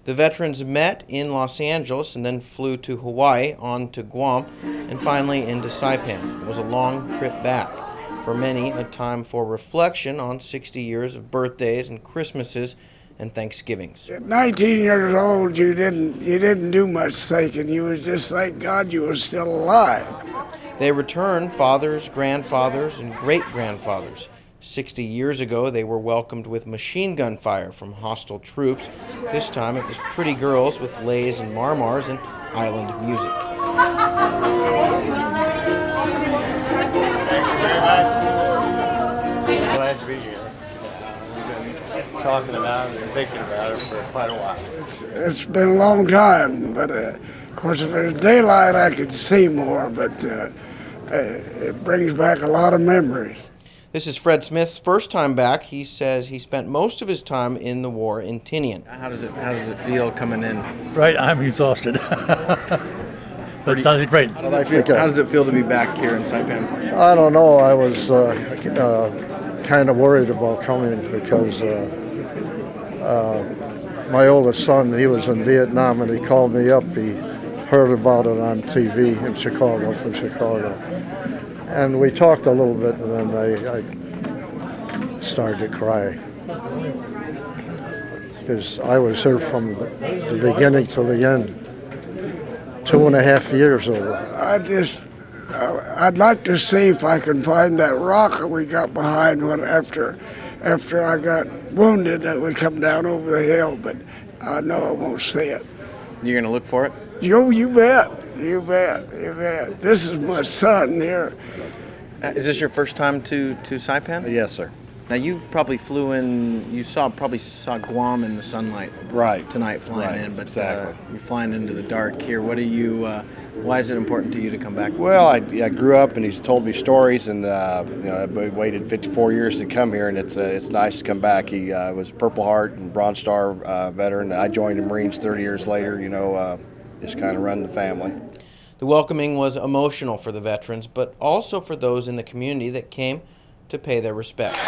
The veterans met in Los Angeles and then flew to Hawaii, on to Guam, and finally into Saipan. It was a long trip back. For many, a time for reflection on 60 years of birthdays and Christmases and Thanksgivings. At 19 years old, you didn't do much thinking. You was just thank God you were still alive. They returned fathers, grandfathers, and great-grandfathers. 60 years ago, they were welcomed with machine gun fire from hostile troops. This time, it was pretty girls with leis and marmars and island music. Glad to be here. We've been talking about it and thinking about it for quite a while. It's been a long time, but of course, if there's daylight, I could see more, but it brings back a lot of memories. This is Fred Smith's first time back. He says he spent most of his time in the war in Tinian. How does it feel coming in? Right, I'm exhausted. But that's great. How does it feel to be back here in Saipan? I don't know. I was kind of worried about coming because my oldest son, he was in Vietnam, and he called me up. He heard about it on TV in Chicago, from Chicago. And we talked a little bit, and then I started to cry. Because I was here from the beginning to the end. 2.5 years over. I'd like to see if I can find that rock that we got behind after I got wounded that would come down over the hill, but I know I won't see it. You're going to look for it? You bet. You bet. This is my son here. Is this your first time to Saipan? Yes, sir. Now you probably flew in. You probably saw Guam in the sunlight. Right. Tonight flying in, but exactly. You're flying into the dark here. What do you? Why is it important to you to come back? Well, I grew up, and he's told me stories, and I waited 54 years to come here, and it's nice to come back. He was Purple Heart and Bronze Star veteran. I joined the Marines 30 years later. Just kind of run the family. The welcoming was emotional for the veterans, but also for those in the community that came to pay their respects.